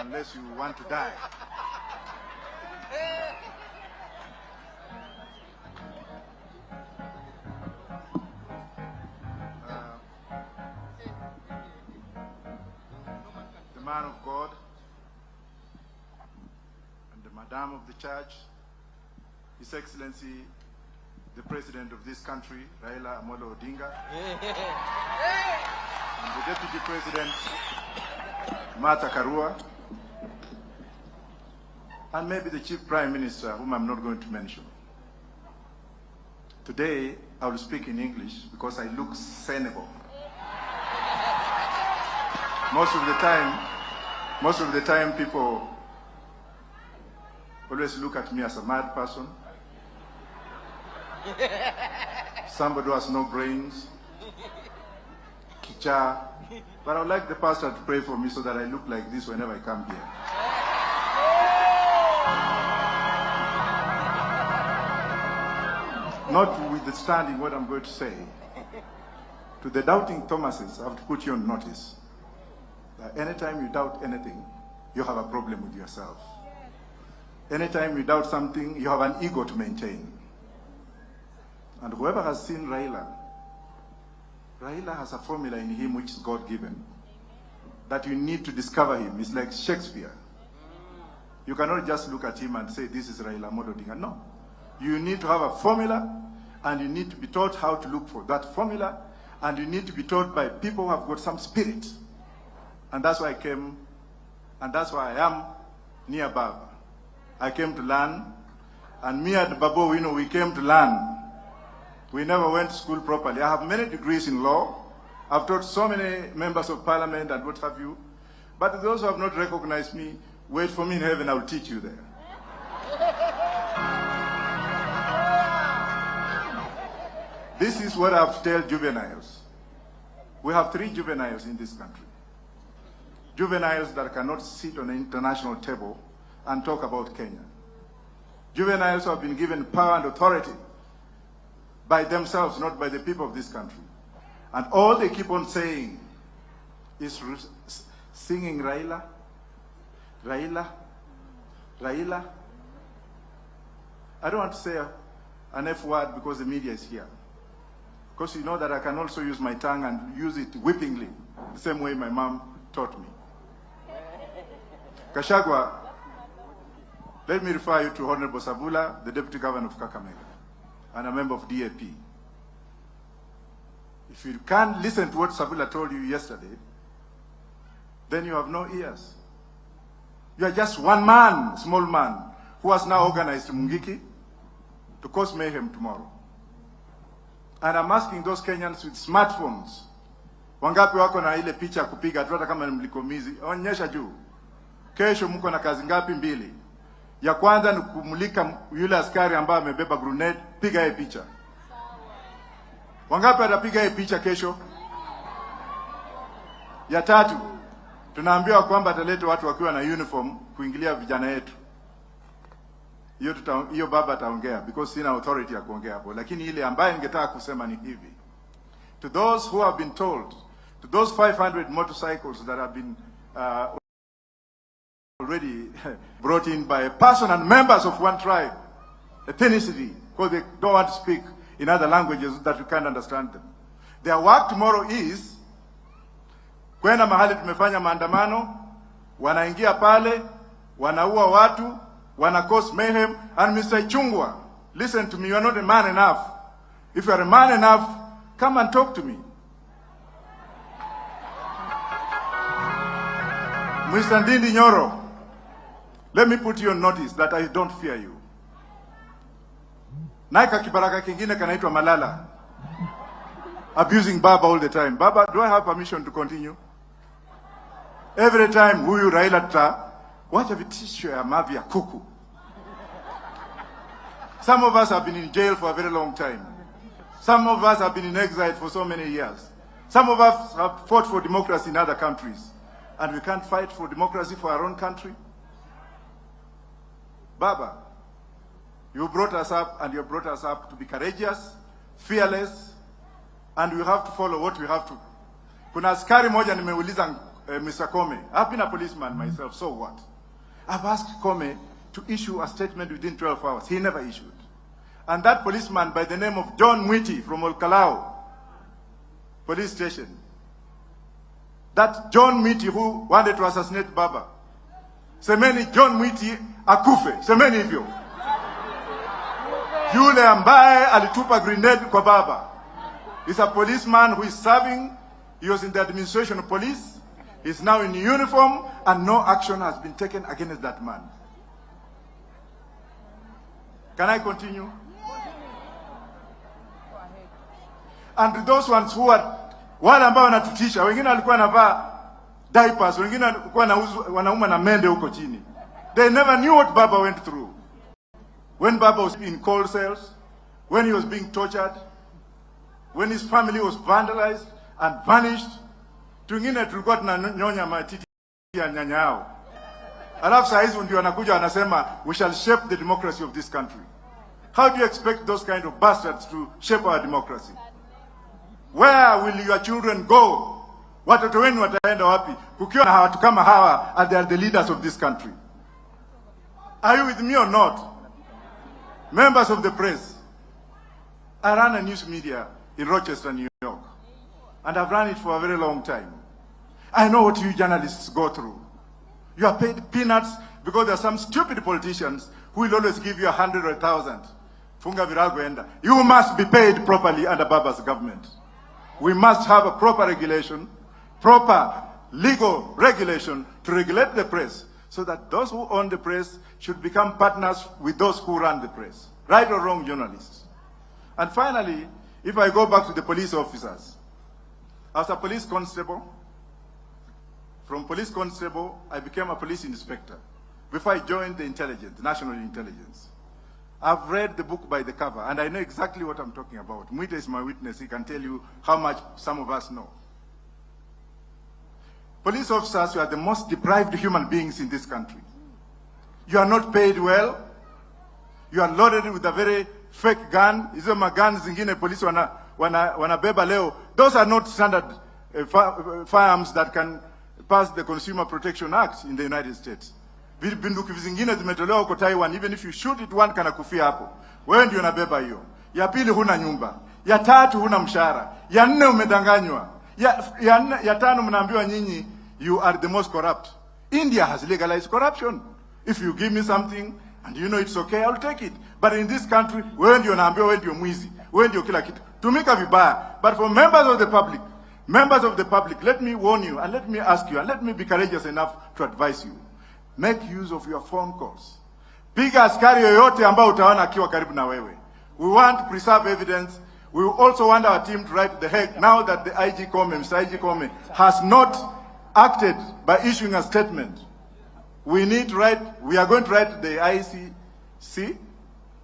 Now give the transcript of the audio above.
unless you want to die. The man of God and the Madam of the Church, His Excellency, the President of this country, Raila Amolo Odinga, and the Deputy President, Martha Karua, and maybe the Chief Prime Minister, whom I'm not going to mention. Today, I will speak in English because I look sensible. Most of the time, people always look at me as a mad person. Somebody who has no brains. Kicha. But I would like the pastor to pray for me so that I look like this whenever I come here. Notwithstanding what I'm going to say, to the doubting Thomases, I have to put you on notice that anytime you doubt anything, you have a problem with yourself. Anytime you doubt something, you have an ego to maintain. And whoever has seen Raila has a formula in him which is God-given. That you need to discover him. It's like Shakespeare. You cannot just look at him and say, this is Raila Amolo Odinga. No. You need to have a formula, and you need to be taught how to look for that formula, and you need to be taught by people who have got some spirit. And that's why I came, and that's why I am near Baba. I came to learn, and me and Babo, we came to learn. We never went to school properly. I have many degrees in law. I've taught so many members of parliament and what have you. But those who have not recognized me, wait for me in heaven, I will teach you there. This is what I have to tell juveniles. We have 3 juveniles in this country. Juveniles that cannot sit on an international table and talk about Kenya. Juveniles who have been given power and authority by themselves, not by the people of this country. And all they keep on saying is singing Raila, Raila, Raila. I don't want to say an F word because the media is here. Because you know that I can also use my tongue and use it whippingly, the same way my mom taught me. Kashagwa, let me refer you to Honorable Savula, the Deputy Governor of Kakamega, and a member of DAP. If you can't listen to what Savula told you yesterday, then you have no ears. You are just one man, small man, who has now organized Mungiki to cause mayhem tomorrow. And I'm asking those Kenyans with smartphones, wangapi wako na ile picha kupiga hata kama ni mlikomizi, onyesha juu. Kesho mko na kazi ngapi? 2. Ya kwanza ni kumulika yule askari ambaye amebeba grenade, piga yeye picha. Wangapi atapiga yeye picha kesho? Ya 3, tunaambiwa kwamba ataleta watu wakiwa na uniform kuingilia vijana yetu. Hiyo baba ataongea because sina authority ya kuongea hapo, lakini ile ambaye ningetaka kusema ni hivi. To those who have been told, to those 500 motorcycles that have been already brought in by a person and members of one tribe, ethnicity, because they don't want to speak in other languages that you can't understand them. Their work tomorrow is kwenda mahali tumefanya maandamano, wanaingia pale, wanaua watu, wana cause mayhem. And Mr. Chungwa, listen to me, you are not a man enough. If you are a man enough, come and talk to me. Mr. Ndindi Nyoro, let me put you on notice that I don't fear you. Naika kibaraka kingine kanaitwa Malala, abusing Baba all the time. Baba, do I have permission to continue? Every time huyu Raila wacha vitisho ya mavi ya kuku. Some of us have been in jail for a very long time. Some of us have been in exile for so many years. Some of us have fought for democracy in other countries. And we can't fight for democracy for our own country? Baba, you brought us up, and you brought us up to be courageous, fearless, and we have to follow what we have to. Kuna askari moja nimeuliza Mr. Kome. I've been a policeman myself, so what? I've asked Kome to issue a statement within 12 hours. He never issued. And that policeman by the name of John Mwiti from Olkalao police station, that John Mwiti who wanted to assassinate Baba, semeni John Mwiti akufe, semeni hivyo. Yule ambaye alitupa grenade kwa Baba is a policeman who is serving. He was in the administration of police. He's now in uniform, and no action has been taken against that man. Can I continue? And those ones who are wale ambao wanatutisha, wengine walikuwa wanavaa diapers, wengine walikuwa wanauma na mende huko chini. They never knew what Baba went through. When Baba was in cold cells, when he was being tortured, when his family was vandalized and vanished. Tungine tulikuwa tunanyonya matiti ya nyanya yao. Alafu saa hizi ndio wanakuja wanasema we shall shape the democracy of this country. How do you expect those kind of bastards to shape our democracy? Where will your children go? Watoto wenu wataenda wapi kukiwa na watu kama hawa and they are the leaders of this country? Are you with me or not? Members of the press, I run a news media in Rochester, New York, and I've run it for a very long time. I know what you journalists go through. You are paid peanuts because there are some stupid politicians who will always give you 100 or 1,000. Funga virago enda. You must be paid properly under Baba's government. We must have a proper regulation, proper legal regulation to regulate the press so that those who own the press should become partners with those who run the press. Right or wrong journalists. And finally, if I go back to the police officers, as a police constable, from police constable, I became a police inspector before I joined the intelligence, national intelligence. I've read the book by the cover, and I know exactly what I'm talking about. Mwita is my witness. He can tell you how much some of us know. Police officers, you are the most deprived human beings in this country. You are not paid well. You are loaded with a very fake gun. Hizo magani zingine polisi wanabeba leo. Those are not standard firearms that can pass the Consumer Protection Act in the United States. Bunduki zingine zimetolewa huko Taiwan. Even if you shoot it, one kana kufia hapo. Wewe ndio unabeba hiyo. Ya pili huna nyumba. Ya tatu huna mshahara. Ya nne umedanganywa. Ya tano mnaambiwa nyinyi you are the most corrupt. India has legalized corruption. If you give me something and you know it's okay, I'll take it. But in this country, wewe ndio unaambiwa wewe ndio mwizi. Wewe ndio kila kitu. Tumika vibaya. But for members of the public, let me warn you and let me ask you and let me be courageous enough to advise you. Make use of your phone calls. Piga askari yoyote ambao utaona akiwa karibu na wewe. We want to preserve evidence. We also want our team to write the Hague now that the IG Kome, Mr. IG Kome, has not acted by issuing a statement. We are going to write the ICC